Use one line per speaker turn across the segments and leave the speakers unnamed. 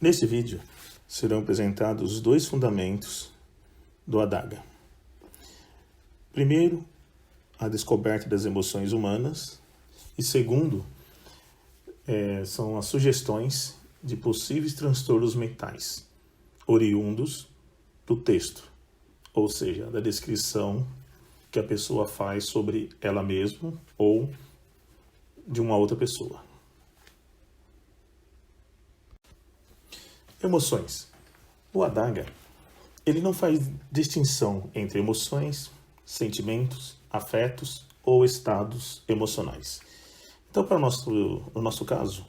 Neste vídeo, serão apresentados os dois fundamentos do Adaga. Primeiro, a descoberta das emoções humanas e segundo, são as sugestões de possíveis transtornos mentais oriundos do texto, ou seja, da descrição que a pessoa faz sobre ela mesma ou de uma outra pessoa. Emoções. O Adaga, ele não faz distinção entre emoções, sentimentos, afetos ou estados emocionais. Então, para o nosso caso,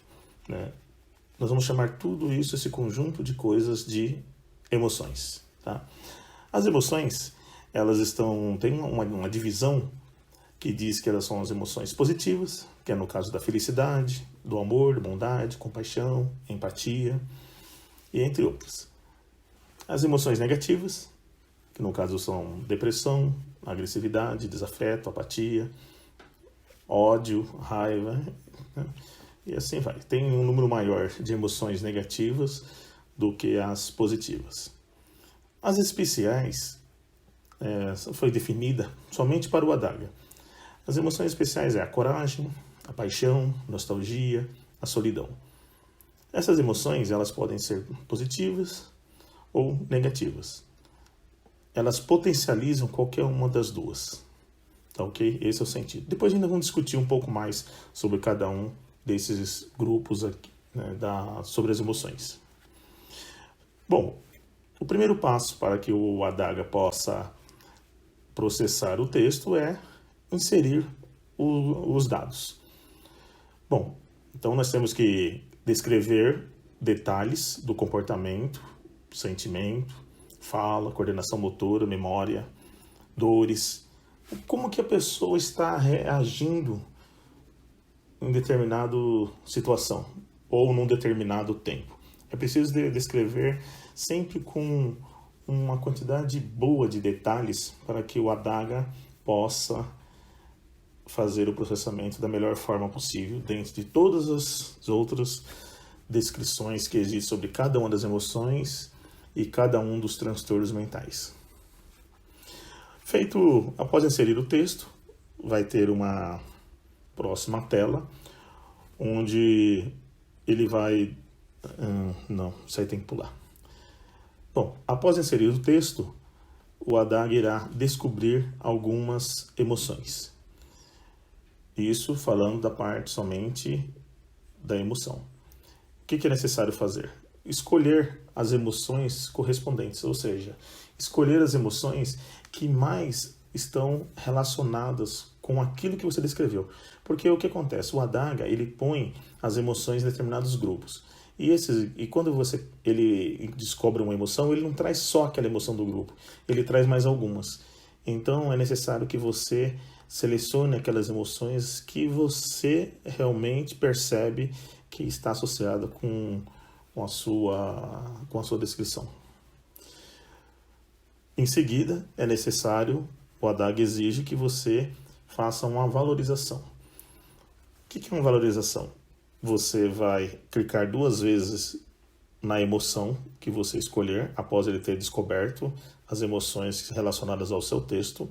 nós vamos chamar tudo isso, esse conjunto de coisas, de emoções. Tá? As emoções, elas têm uma divisão que diz que elas são as emoções positivas, que é no caso da felicidade, do amor, bondade, compaixão, empatia, e entre outras. As emoções negativas, que no caso são depressão, agressividade, desafeto, apatia, ódio, raiva, e assim vai. Tem um número maior de emoções negativas do que as positivas. As especiais foi definida somente para o Adaga. As emoções especiais é a coragem, a paixão, nostalgia, a solidão. Essas emoções, elas podem ser positivas ou negativas. Elas potencializam qualquer uma das duas. Tá ok? Esse é o sentido. Depois ainda vamos discutir um pouco mais sobre cada um desses grupos aqui, sobre as emoções. Bom, o primeiro passo para que o Adaga possa processar o texto é inserir os dados. Bom, então nós temos que descrever detalhes do comportamento, sentimento, fala, coordenação motora, memória, dores, como que a pessoa está reagindo em determinada situação ou num determinado tempo. É preciso descrever sempre com uma quantidade boa de detalhes para que o Adaga possa fazer o processamento da melhor forma possível dentro de todas as outras descrições que existem sobre cada uma das emoções e cada um dos transtornos mentais. Feito, após inserir o texto, vai ter uma próxima tela, onde ele vai... Não, isso aí tem que pular. Bom, após inserir o texto, o Adaga irá descobrir algumas emoções. Isso falando da parte somente da emoção. O que é necessário fazer? Escolher as emoções correspondentes, ou seja, escolher as emoções que mais estão relacionadas com aquilo que você descreveu. Porque o que acontece? O Adaga, ele põe as emoções em determinados grupos. E quando ele descobre uma emoção, ele não traz só aquela emoção do grupo, ele traz mais algumas. Então é necessário que você selecione aquelas emoções que você realmente percebe que está associada com a sua descrição. Em seguida, é necessário, o Adaga exige que você faça uma valorização. O que é uma valorização? Você vai clicar 2 vezes na emoção que você escolher, após ele ter descoberto as emoções relacionadas ao seu texto.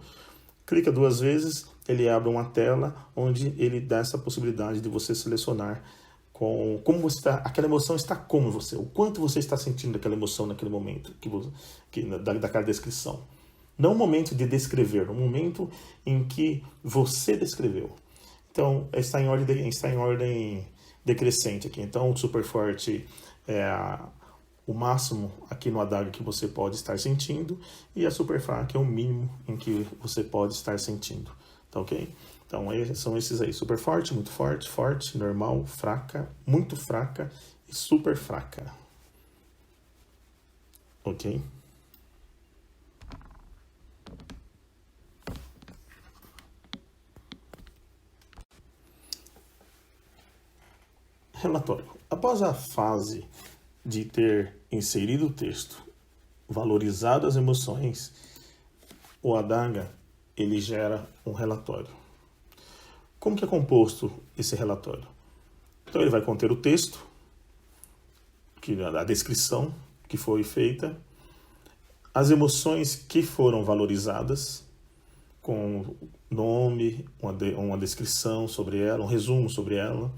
Clica 2 vezes, ele abre uma tela onde ele dá essa possibilidade de você selecionar como você está, aquela emoção está como você, o quanto você está sentindo aquela emoção naquele momento, daquela descrição. Não o momento de descrever, o momento em que você descreveu. Então, está em ordem decrescente aqui. Então, o super forte é o máximo aqui no Adaga que você pode estar sentindo, e a super fraca é o mínimo em que você pode estar sentindo. Tá ok? Então, são esses aí. Super forte, muito forte, forte, normal, fraca, muito fraca e super fraca. Ok? Relatório. Após a fase de ter inserido o texto, valorizado as emoções, o Adaga, ele gera um relatório. Como que é composto esse relatório? Então ele vai conter o texto, a descrição que foi feita, as emoções que foram valorizadas, com nome, uma descrição sobre ela, um resumo sobre ela,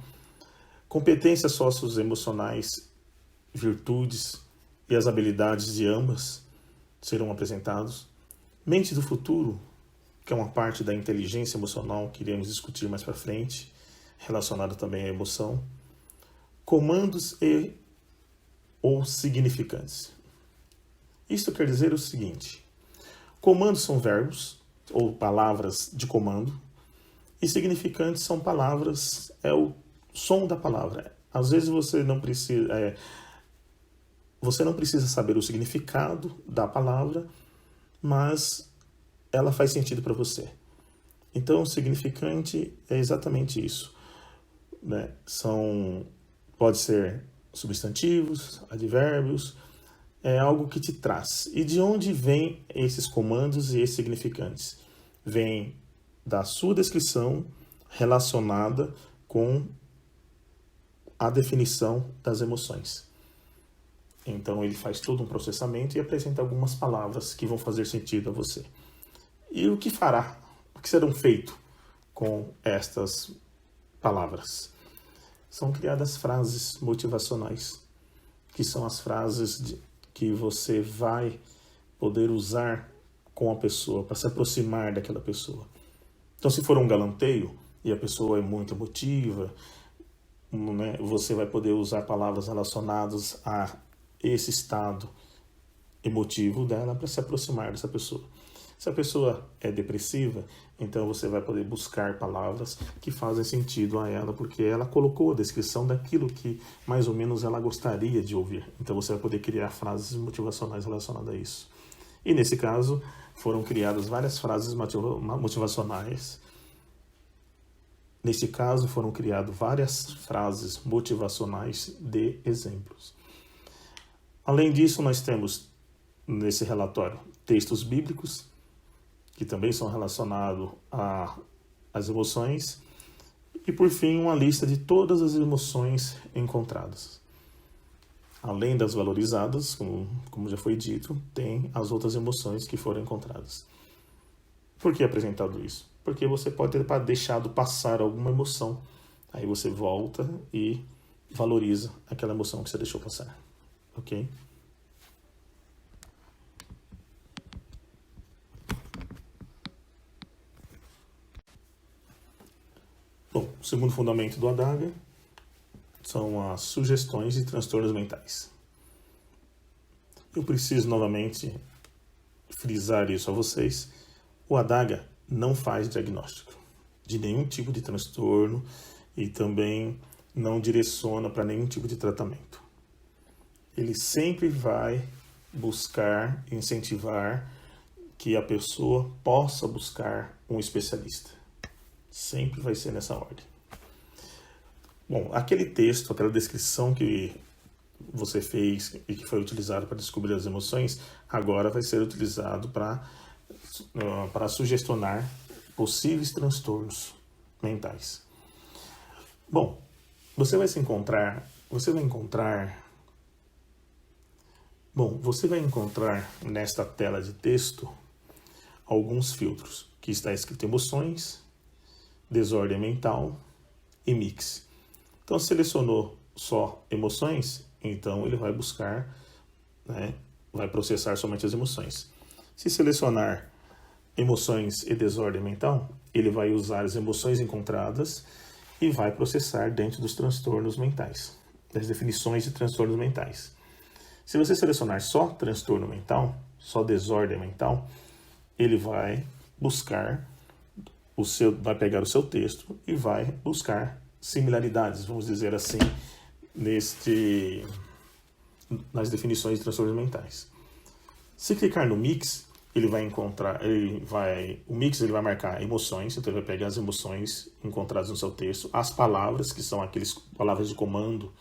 competências socioemocionais, virtudes e as habilidades de ambas serão apresentados, mente do futuro, que é uma parte da inteligência emocional que iremos discutir mais para frente, relacionada também à emoção, comandos e ou significantes. Isto quer dizer o seguinte: comandos são verbos ou palavras de comando, e significantes são palavras, é o som da palavra. Às vezes você não precisa saber o significado da palavra, mas ela faz sentido para você. Então, o significante é exatamente isso, né? Pode ser substantivos, advérbios, é algo que te traz. E de onde vêm esses comandos e esses significantes? Vem da sua descrição relacionada com a definição das emoções. Então ele faz todo um processamento e apresenta algumas palavras que vão fazer sentido a você. E o que serão feitos com estas palavras? São criadas frases motivacionais, que são as frases que você vai poder usar com a pessoa, para se aproximar daquela pessoa. Então, se for um galanteio e a pessoa é muito emotiva, né, você vai poder usar palavras relacionadas a esse estado emotivo dela para se aproximar dessa pessoa. Se a pessoa é depressiva, então você vai poder buscar palavras que fazem sentido a ela, porque ela colocou a descrição daquilo que mais ou menos ela gostaria de ouvir. Então você vai poder criar frases motivacionais relacionadas a isso. E nesse caso, foram criadas várias frases motivacionais. Neste caso, foram criadas várias frases motivacionais de exemplos. Além disso, nós temos nesse relatório textos bíblicos, que também são relacionados às emoções, e por fim uma lista de todas as emoções encontradas. Além das valorizadas, como já foi dito, tem as outras emoções que foram encontradas. Por que é apresentado isso? Porque você pode ter deixado passar alguma emoção, aí você volta e valoriza aquela emoção que você deixou passar, ok? Bom, o segundo fundamento do ADAGA são as sugestões de transtornos mentais. Eu preciso novamente frisar isso a vocês. O ADAGA não faz diagnóstico de nenhum tipo de transtorno e também não direciona para nenhum tipo de tratamento. Ele sempre vai buscar, incentivar que a pessoa possa buscar um especialista. Sempre vai ser nessa ordem. Bom, aquele texto, aquela descrição que você fez e que foi utilizado para descobrir as emoções, agora vai ser utilizado para sugestionar possíveis transtornos mentais. Bom, você vai encontrar nesta tela de texto alguns filtros, que está escrito emoções, desordem mental e mix. Então, selecionou só emoções, então ele vai buscar, né, vai processar somente as emoções. Se selecionar emoções e desordem mental, ele vai usar as emoções encontradas e vai processar dentro dos transtornos mentais, das definições de transtornos mentais. Se você selecionar só transtorno mental, só desordem mental, ele vai buscar vai pegar o seu texto e vai buscar similaridades, vamos dizer assim, nas definições de transtornos mentais. Se clicar no mix, ele vai marcar emoções, então ele vai pegar as emoções encontradas no seu texto, as palavras, que são aquelas palavras de comando.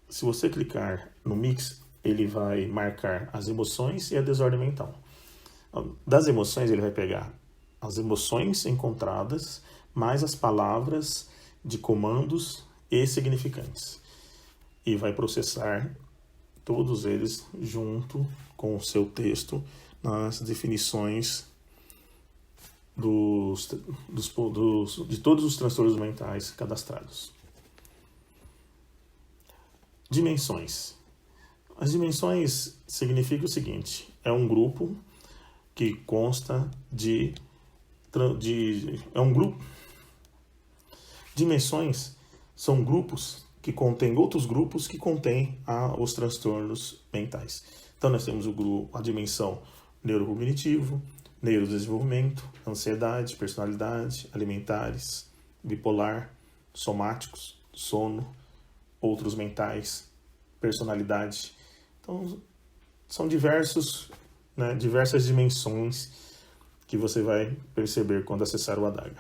Se você clicar no mix, ele vai marcar as emoções e a desordem mental. Das emoções, ele vai pegar as emoções encontradas, mais as palavras de comandos e significantes. E vai processar todos eles junto com o seu texto nas definições de todos os transtornos mentais cadastrados. Dimensões. As dimensões significam o seguinte: é um grupo que consta é um grupo. Dimensões são grupos que contêm outros grupos que contêm os transtornos mentais. Então nós temos a dimensão neurocognitivo, neurodesenvolvimento, ansiedade, personalidade, alimentares, bipolar, somáticos, sono, outros mentais, personalidade. Então são diversas dimensões que você vai perceber quando acessar o Adaga.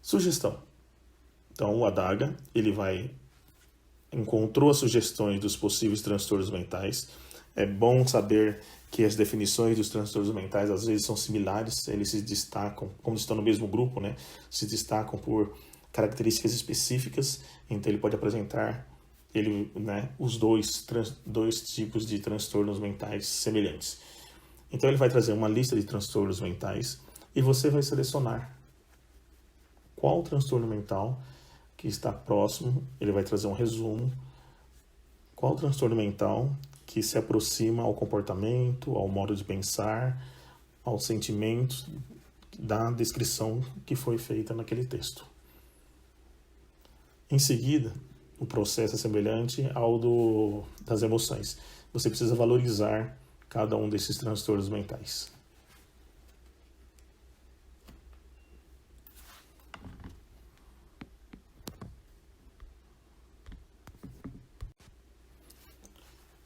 Sugestão. Então o Adaga, ele encontrou as sugestões dos possíveis transtornos mentais. É bom saber que as definições dos transtornos mentais às vezes são similares, eles se destacam, como estão no mesmo grupo, né? Se destacam por características específicas, então ele pode apresentar os dois tipos de transtornos mentais semelhantes. Então ele vai trazer uma lista de transtornos mentais e você vai selecionar qual transtorno mental que está próximo, ele vai trazer um resumo, qual transtorno mental que se aproxima ao comportamento, ao modo de pensar, aos sentimentos da descrição que foi feita naquele texto. Em seguida, o processo é semelhante ao das emoções. Você precisa valorizar cada um desses transtornos mentais.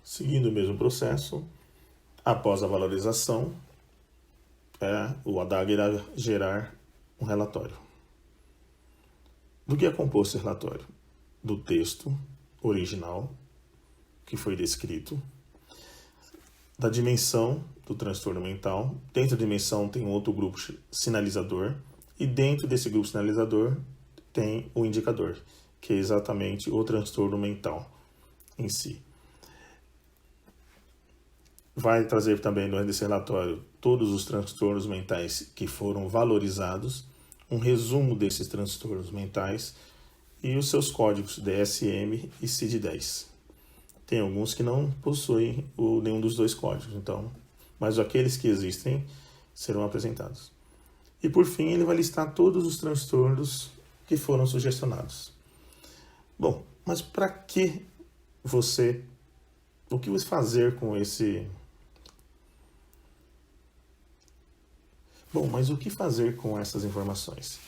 Seguindo o mesmo processo, após a valorização, o Adaga irá gerar um relatório. Do que é composto esse relatório? Do texto original que foi descrito, da dimensão do transtorno mental. Dentro da dimensão tem um outro grupo sinalizador e dentro desse grupo sinalizador tem o indicador, que é exatamente o transtorno mental em si. Vai trazer também nesse relatório todos os transtornos mentais que foram valorizados, um resumo desses transtornos mentais e os seus códigos DSM e CID-10. Tem alguns que não possuem nenhum dos dois códigos, mas aqueles que existem serão apresentados. E por fim, ele vai listar todos os transtornos que foram sugestionados. Bom, mas para que o que você fazer com esse... Bom, mas o que fazer com essas informações?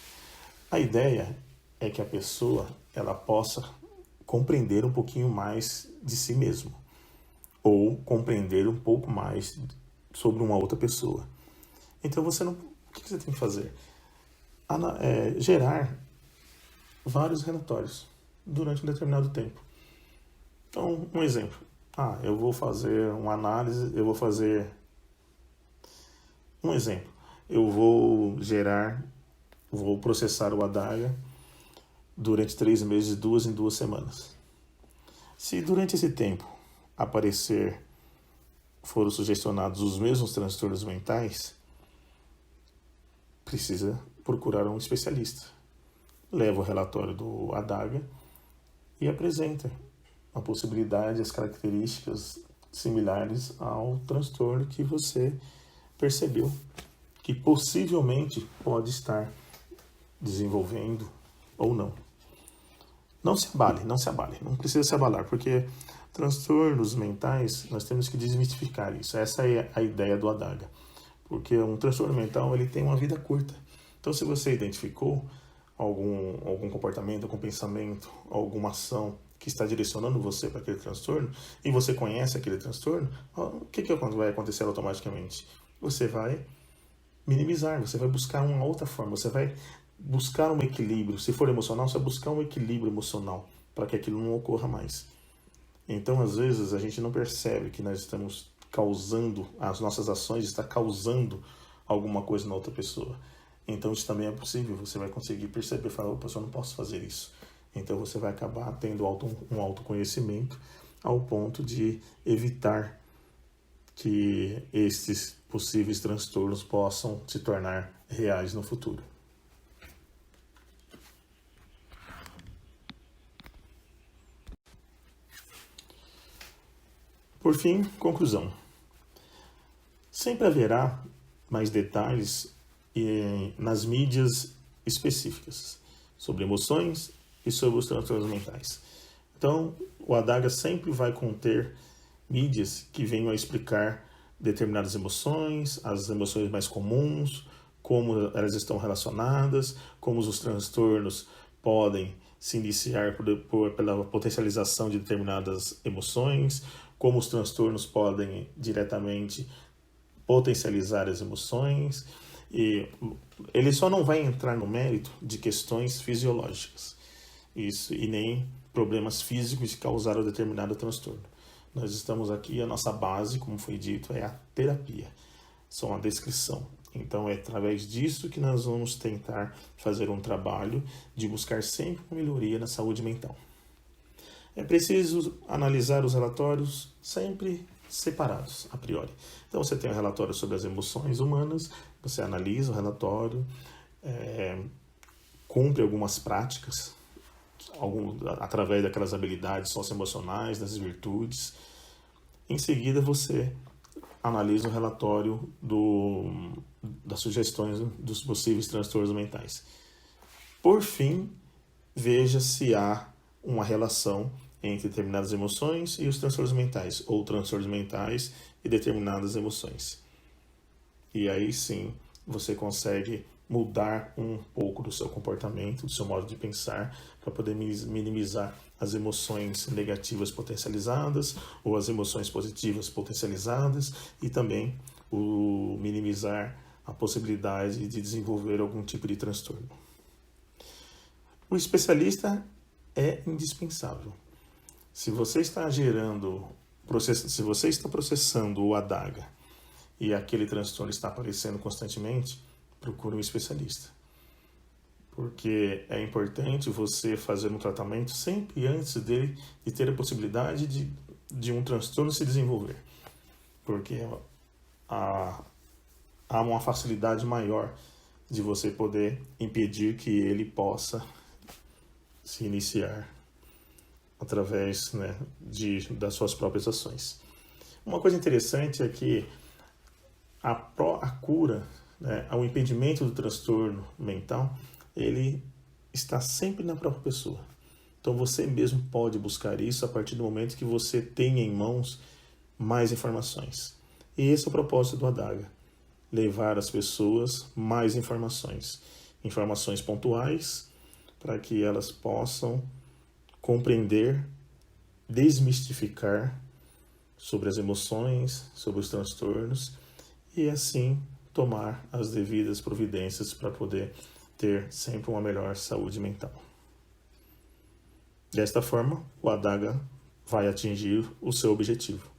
A ideia é que a pessoa ela possa compreender um pouquinho mais de si mesmo, ou compreender um pouco mais sobre uma outra pessoa. Então o que você tem que fazer? Gerar vários relatórios durante um determinado tempo. Então, um exemplo. Eu vou fazer uma análise, um exemplo. Eu vou processar o Adaga durante 3 meses, 2 em 2 semanas. Se durante esse tempo foram sugestionados os mesmos transtornos mentais, precisa procurar um especialista. Leva o relatório do Adaga e apresenta a possibilidade, as características similares ao transtorno que você percebeu, que possivelmente pode estar desenvolvendo ou não. Não se abale, não precisa se abalar, porque transtornos mentais, nós temos que desmistificar isso. Essa é a ideia do Adaga, porque um transtorno mental ele tem uma vida curta. Então, se você identificou algum comportamento, algum pensamento, alguma ação que está direcionando você para aquele transtorno, e você conhece aquele transtorno, o que vai acontecer automaticamente? Você vai minimizar, você vai buscar uma outra forma, você vai buscar um equilíbrio. Se for emocional, você vai buscar um equilíbrio emocional para que aquilo não ocorra mais. Então, às vezes, a gente não percebe que nós estamos causando, as nossas ações estão causando alguma coisa na outra pessoa. Então isso também é possível, você vai conseguir perceber, falar, opa, eu não posso fazer isso. Então você vai acabar tendo um autoconhecimento ao ponto de evitar que estes possíveis transtornos possam se tornar reais no futuro. Por fim, conclusão. Sempre haverá mais detalhes nas mídias específicas sobre emoções e sobre os transtornos mentais. Então, o Adaga sempre vai conter mídias que venham a explicar determinadas emoções, as emoções mais comuns, como elas estão relacionadas, como os transtornos podem se iniciar pela potencialização de determinadas emoções, como os transtornos podem diretamente potencializar as emoções, e ele só não vai entrar no mérito de questões fisiológicas, isso, e nem problemas físicos que causaram determinado transtorno. Nós estamos aqui, a nossa base, como foi dito, é a terapia, só uma descrição. Então é através disso que nós vamos tentar fazer um trabalho de buscar sempre uma melhoria na saúde mental. É preciso analisar os relatórios sempre separados, a priori. Então você tem um relatório sobre as emoções humanas, você analisa o relatório, cumpre algumas práticas, através daquelas habilidades socioemocionais, das virtudes. Em seguida você analisa o relatório das sugestões dos possíveis transtornos mentais. Por fim, veja se há uma relação entre determinadas emoções e os transtornos mentais, ou transtornos mentais e determinadas emoções. E aí sim, você consegue mudar um pouco do seu comportamento, do seu modo de pensar, para poder minimizar as emoções negativas potencializadas ou as emoções positivas potencializadas e também minimizar a possibilidade de desenvolver algum tipo de transtorno. O especialista é indispensável. Se você está se você está processando o Adaga e aquele transtorno está aparecendo constantemente, procure um especialista. Porque é importante você fazer um tratamento sempre antes de ter a possibilidade de um transtorno se desenvolver. Porque há uma facilidade maior de você poder impedir que ele possa se iniciar através, né, das suas próprias ações. Uma coisa interessante é que a cura, né, o impedimento do transtorno mental, ele está sempre na própria pessoa. Então você mesmo pode buscar isso a partir do momento que você tenha em mãos mais informações. E esse é o propósito do Adaga, levar às pessoas mais informações pontuais, para que elas possam compreender, desmistificar sobre as emoções, sobre os transtornos e assim tomar as devidas providências para poder ter sempre uma melhor saúde mental. Desta forma, o Adaga vai atingir o seu objetivo.